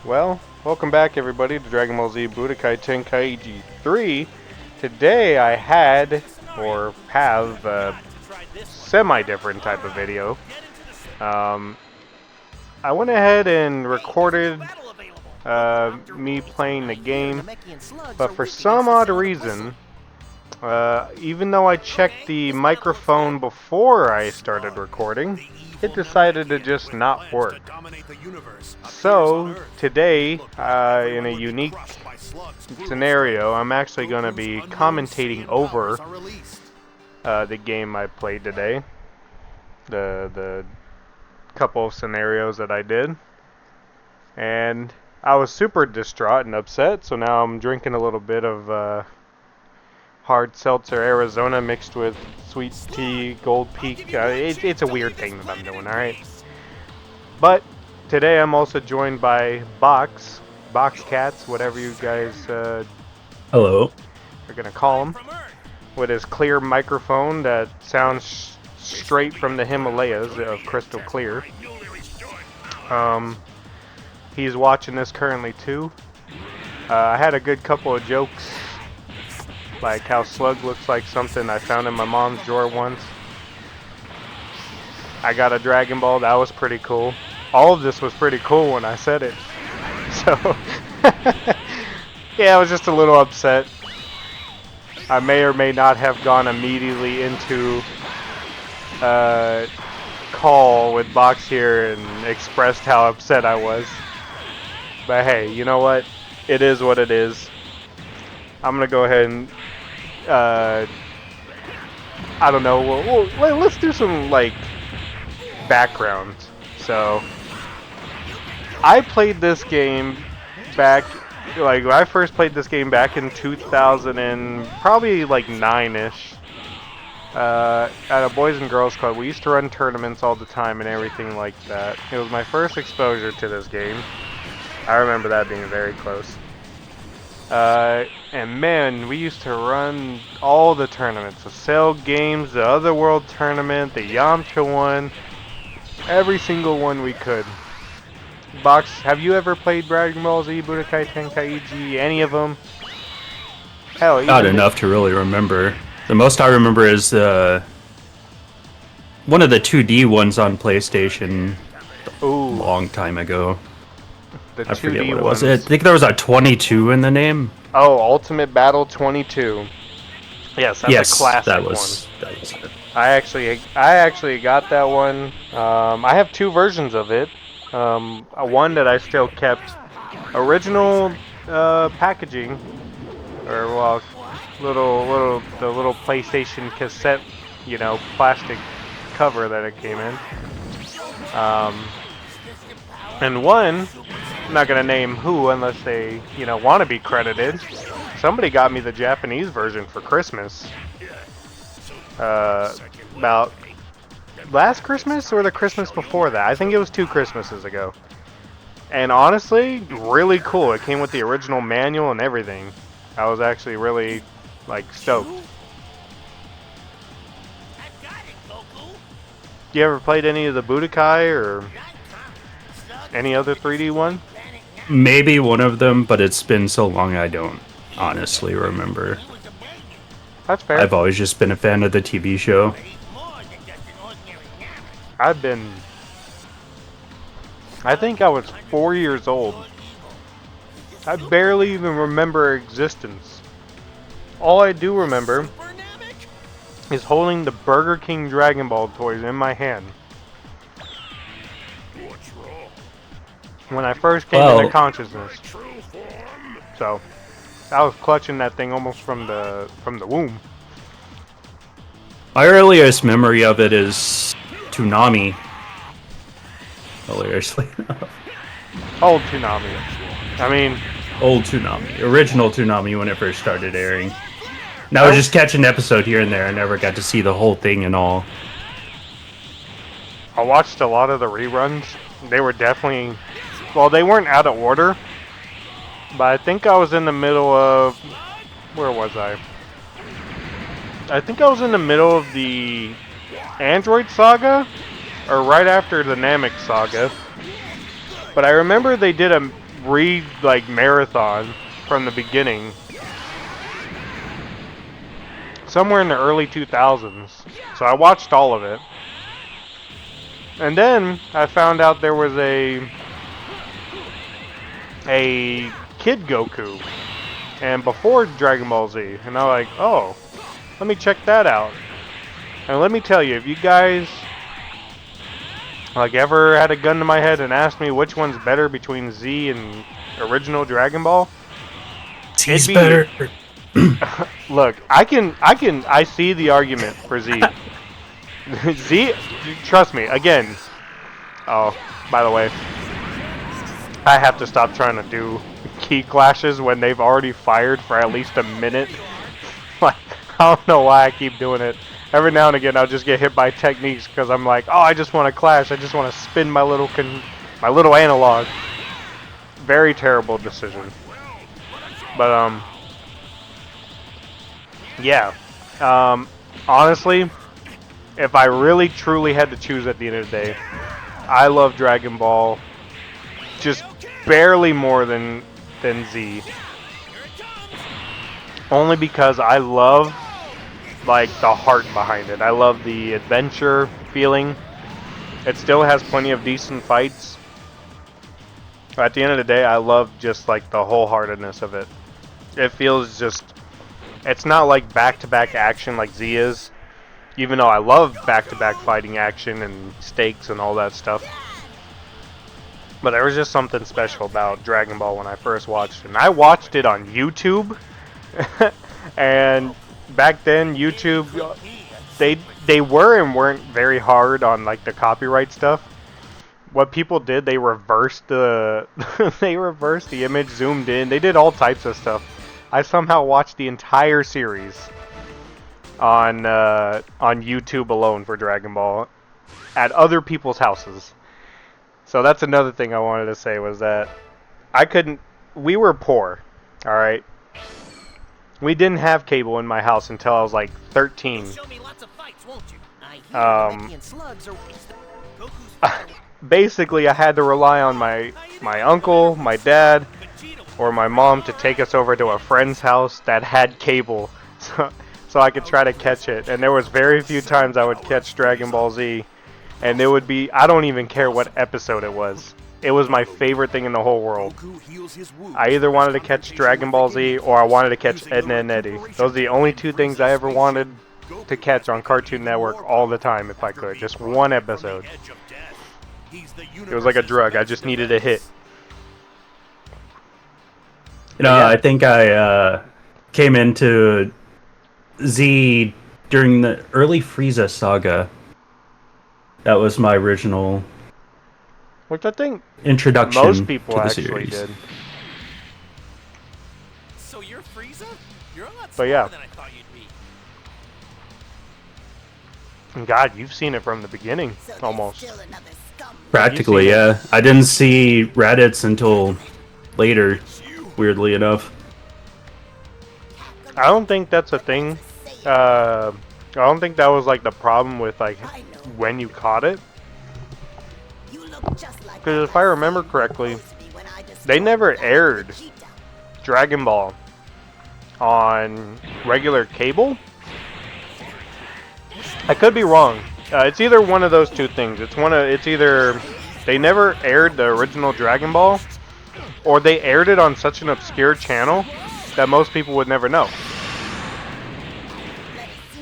Well, welcome back everybody to Dragon Ball Z Budokai Tenkaichi 3. Today I had, or have, a semi-different type of video. I went ahead and recorded me playing the game, but for some odd reason, even though I checked the microphone before I started recording, it decided to just not work. So, today, in a unique scenario, I'm actually going to be commentating over the game I played today. The couple of scenarios that I did. And I was super distraught and upset, so now I'm drinking a little bit of hard seltzer Arizona mixed with sweet tea, Gold Peak. It's a weird thing that I'm doing, alright? But today I'm also joined by Box Cats, whatever you guys Hello. are going to call him, with his clear microphone that sounds straight from the Himalayas of crystal clear. He's watching this currently too. I had a good couple of jokes, like how Slug looks like something I found in my mom's drawer once. I got a Dragon Ball, that was pretty cool. All of this was pretty cool when I said it. So, yeah, I was just a little upset. I may or may not have gone immediately into call with Box here and expressed how upset I was. But hey, you know what? It is what it is. I'm gonna go ahead and I don't know. Let's do some like background. So I played this game back, like when I first played this game back in 2000 and probably like 9ish. At a Boys and Girls Club. We used to run tournaments all the time and everything like that. It was my first exposure to this game. I remember that being very close. And man, we used to run all the tournaments. The Cell Games, the Otherworld Tournament, the Yamcha one. Every single one we could. Box, have you ever played Dragon Ball Z, Budokai Tenkaichi, any of them? Hell, Not enough to really remember. The most I remember is one of the 2D ones on PlayStation a long time ago. I forget what it was. I think there was a 22 in the name. Oh, Ultimate Battle 22. Yes, that's a classic that was it. I actually got that one. I have two versions of it. One that I still kept original packaging, or well, the little PlayStation cassette, plastic cover that it came in. And one, I'm not gonna name who unless they, want to be credited. Somebody got me the Japanese version for Christmas. About last Christmas or the Christmas before that. I think it was 2 Christmases ago. And honestly, really cool. It came with the original manual and everything. I was actually really, stoked. You ever played any of the Budokai or any other 3D one? Maybe one of them, but it's been so long I don't honestly remember. That's fair. I've always just been a fan of the TV show. I think I was 4 years old. I barely even remember existence. All I do remember is holding the Burger King Dragon Ball toys in my hand. When I first came into consciousness. So, I was clutching that thing almost from the womb. My earliest memory of it is Toonami. Hilariously enough. Old Toonami. I mean, old Toonami. Original Toonami when it first started airing. Now I was just catching an episode here and there. I never got to see the whole thing and all. I watched a lot of the reruns. They were definitely... Well, they weren't out of order. But I think I was in the middle of... Where was I? I think I was in the middle of the Android Saga, or right after the Namek Saga. But I remember they did marathon from the beginning. Somewhere in the early 2000s. So I watched all of it. And then I found out there was a Kid Goku. And before Dragon Ball Z. And I'm like, oh, let me check that out. And let me tell you, if you guys ever had a gun to my head and asked me which one's better between Z and original Dragon Ball, Z's better. Look, I see the argument for Z. Z, trust me, again. Oh, by the way, I have to stop trying to do key clashes when they've already fired for at least a minute. Like, I don't know why I keep doing it. Every now and again, I'll just get hit by techniques because I'm like, oh, I just want to clash. I just want to spin my little analog. Very terrible decision. But yeah. Honestly, if I really truly had to choose at the end of the day, I love Dragon Ball just barely more than Z. Only because I love the heart behind it. I love the adventure feeling. It still has plenty of decent fights. But at the end of the day, I love just the wholeheartedness of it. It feels just, it's not like back-to-back action like Z is. Even though I love back-to-back fighting action and stakes and all that stuff. But there was just something special about Dragon Ball when I first watched it. And I watched it on YouTube. And back then, YouTube, they were and weren't very hard on the copyright stuff. What people did, they reversed the the image, zoomed in. They did all types of stuff. I somehow watched the entire series on YouTube alone for Dragon Ball at other people's houses. So that's another thing I wanted to say was that we were poor, all right? We didn't have cable in my house until I was 13. Basically, I had to rely on my uncle, my dad, or my mom to take us over to a friend's house that had cable, so I could try to catch it. And there was very few times I would catch Dragon Ball Z, and it would be, I don't even care what episode it was. It was my favorite thing in the whole world. I either wanted to catch Dragon Ball Z or I wanted to catch Edna and Eddie. Those are the only two things I ever wanted to catch on Cartoon Network all the time if I could. Just one episode. It was like a drug. I just needed a hit. You know, yeah. I think I came into Z during the early Frieza saga. That was my original... Which I think introduction most people to the actually series. did. So you're Frieza? You're a lot But yeah. smarter than I thought you'd be. And God, you've seen it from the beginning, almost. Practically, yeah. I didn't see Raditz until later, weirdly enough. I don't think that's a thing. I don't think that was the problem with when you caught it. Because if I remember correctly, they never aired Dragon Ball on regular cable. I could be wrong. It's either one of those two things. It's either they never aired the original Dragon Ball, or they aired it on such an obscure channel that most people would never know.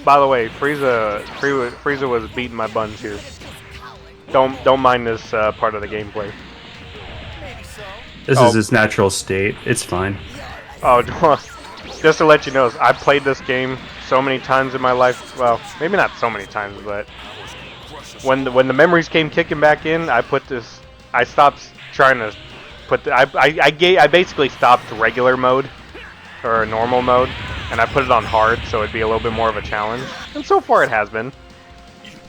By the way, Frieza was beating my buns here. Don't mind this part of the gameplay. This is his natural state. It's fine. Oh, just to let you know, I played this game so many times in my life. Well, maybe not so many times, but when the memories came kicking back in, I stopped trying to put. I basically stopped regular mode or normal mode, and I put it on hard, so it'd be a little bit more of a challenge. And so far, it has been.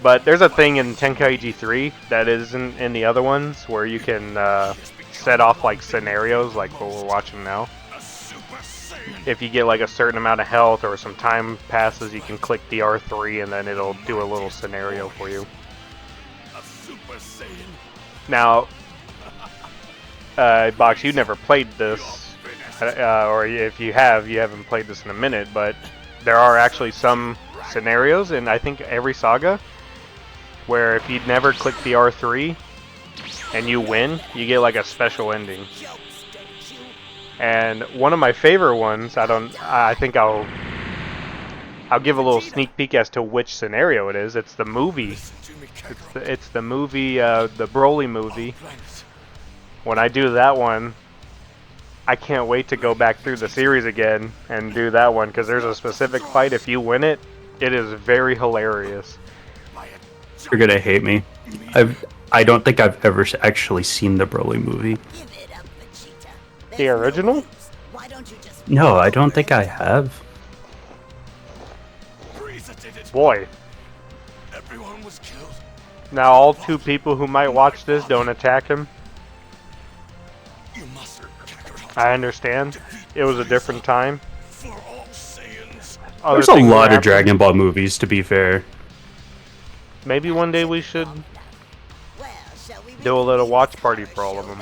But there's a thing in Tenkaichi 3 that isn't in the other ones where you can set off scenarios like what we're watching now. If you get a certain amount of health or some time passes, you can click the R3 and then it'll do a little scenario for you. Now, Box, you never played this, or if you have, you haven't played this in a minute, but there are actually some scenarios in, I think, every saga where if you never click the R3 and you win, you get like a special ending. And one of my favorite ones, I think I'll give a little sneak peek as to which scenario it is. It's the movie. It's the movie, the Broly movie. When I do that one, I can't wait to go back through the series again and do that one, because there's a specific fight. If you win it, it is very hilarious. You're gonna hate me. I don't think I've ever actually seen the Broly movie. The original? No, I don't think I have. Boy. Now all two people who might watch this don't attack him. I understand. It was a different time. There's a lot of Dragon Ball movies, to be fair. Maybe one day we should do a little watch party for all of them.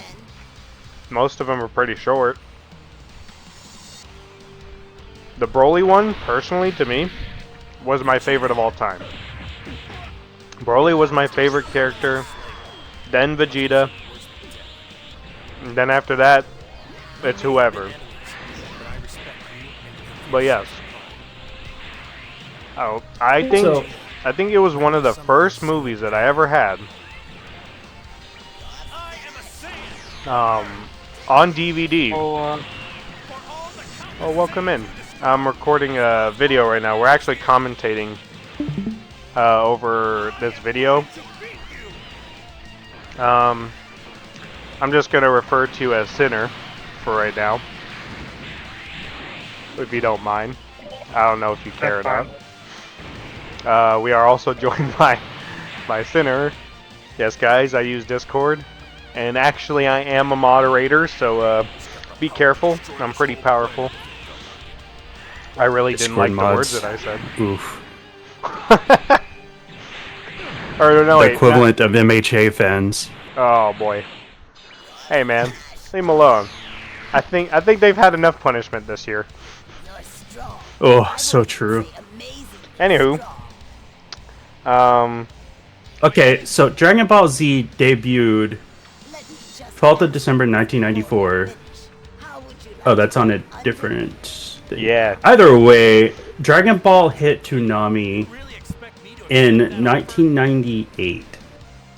Most of them are pretty short. The Broly one, personally, to me, was my favorite of all time. Broly was my favorite character, then Vegeta, and then after that, it's whoever. But yes. Oh, I think it was one of the first movies that I ever had on DVD. Oh, welcome in. I'm recording a video right now. We're actually commentating over this video. I'm just going to refer to you as Sinner for right now, if you don't mind. I don't know if you care or not. We are also joined by Sinner. Yes, guys, I use Discord. And actually, I am a moderator, so be careful. I'm pretty powerful. I really didn't like the words that I said. Oof. Or, no, the equivalent of MHA fans. Oh, boy. Hey, man. Leave them alone. I think they've had enough punishment this year. Oh, so true. Anywho. Okay, so Dragon Ball Z debuted 12th of December 1994. Oh, that's on a different thing. Yeah. Either way, Dragon Ball hit Toonami in 1998.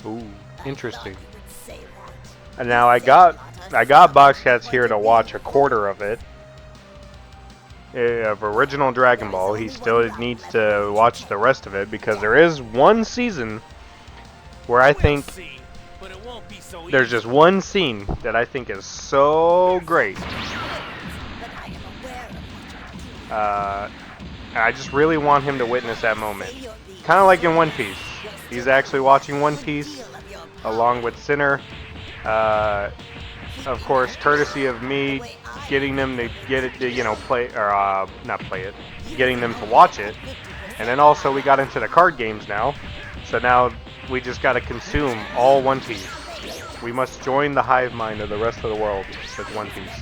Ooh, interesting. And now I got Boxcats here to watch a quarter of it. Of original Dragon Ball. He still needs to watch the rest of it, because there is one season where I think there's just one scene that I think is so great. I just really want him to witness that moment. Kind of like in One Piece. He's actually watching One Piece along with Sinner. Of course, courtesy of me getting them to get it to, play, or not play it, getting them to watch it. And then also we got into the card games now. So now we just got to consume all One Piece. We must join the hive mind of the rest of the world with One Piece.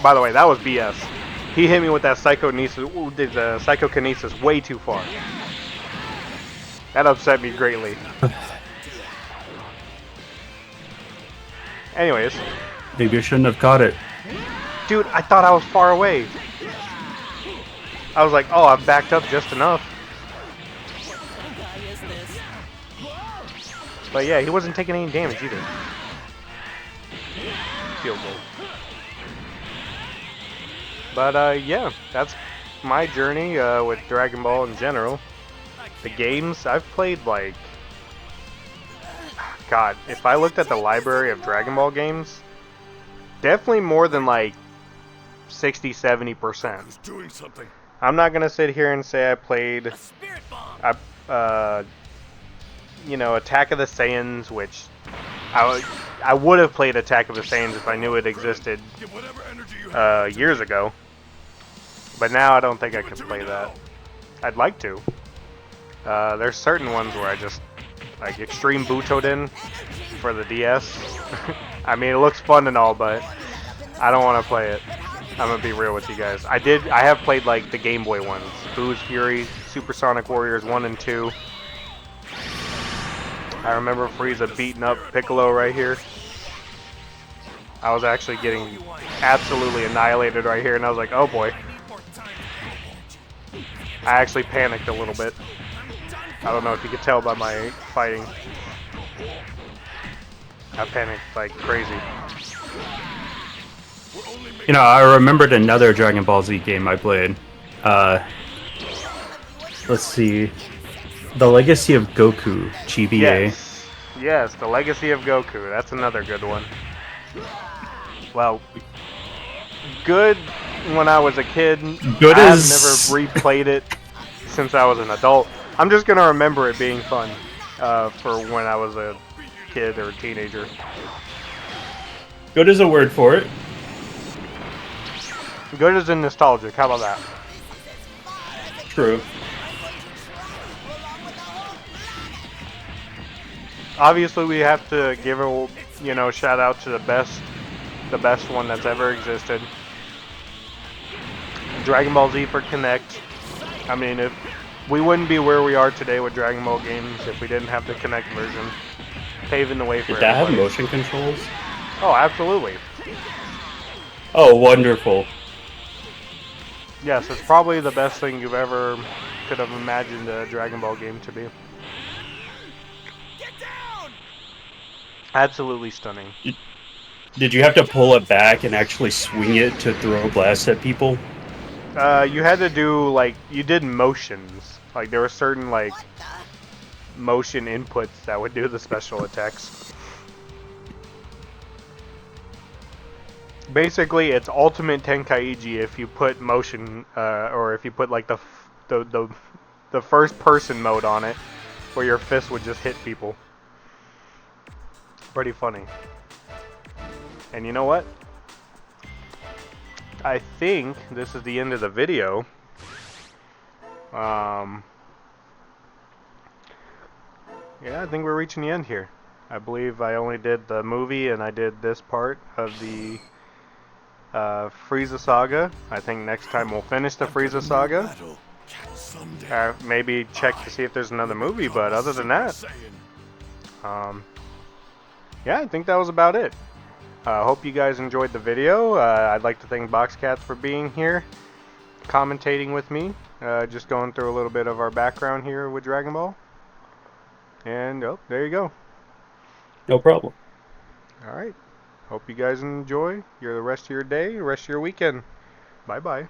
By the way, that was BS. He hit me with that psychokinesis way too far. That upset me greatly. Anyways. Maybe I shouldn't have caught it. Dude, I thought I was far away. I was like, oh, I'm backed up just enough. But yeah, he wasn't taking any damage either. Field goal. But yeah, that's my journey with Dragon Ball in general. The games, I've played like... God, if I looked at the library of Dragon Ball games, definitely more than like 60-70%. I'm not gonna sit here and say I played, Attack of the Saiyans, which I would have played Attack of the Saiyans if I knew it existed years ago. But now I don't think I can play that. I'd like to. There's certain ones where like Extreme Butoden for the DS. I mean, it looks fun and all, but I don't want to play it. I'm gonna be real with you guys. I have played like the Game Boy ones, Boo's Fury, Supersonic Warriors 1 and 2. I remember Frieza beating up Piccolo right here. I was actually getting absolutely annihilated right here, and I was like, oh boy. I actually panicked a little bit. I don't know if you could tell by my fighting. I panicked like crazy. You know, I remembered another Dragon Ball Z game I played. Let's see. The Legacy of Goku, GBA. Yes, The Legacy of Goku. That's another good one. Well, good when I was a kid. Good I've as... never replayed it since I was an adult. I'm just gonna remember it being fun for when I was a kid or a teenager. Good is a word for it. Good as in nostalgic. How about that? True. Obviously, we have to give a shout out to the best one that's ever existed. Dragon Ball Z for Connect. I mean, if we wouldn't be where we are today with Dragon Ball games if we didn't have the Connect version, paving the way for Did that have everybody. motion controls? Oh, absolutely. Oh, wonderful. Yes, it's probably the best thing you've ever could have imagined a Dragon Ball game to be. Get down! Absolutely stunning. Did you have to pull it back and actually swing it to throw blasts at people? You had to do, like, you did motions. Like, there were certain, like, motion inputs that would do the special attacks. Basically, it's Ultimate Tenkaichi if you put motion, or if you put, like, the first person mode on it, where your fist would just hit people. Pretty funny. And you know what? I think this is the end of the video. Yeah, I think we're reaching the end here. I believe I only did the movie and I did this part of the Frieza saga. I think next time we'll finish the Frieza saga. Maybe check to see if there's another movie, but other than that, yeah, I think that was about it. Hope you guys enjoyed the video. I'd like to thank Boxcats for being here, commentating with me, just going through a little bit of our background here with Dragon Ball. And, oh, there you go. No problem. Alright. Hope you guys enjoy the rest of your day, the rest of your weekend. Bye-bye.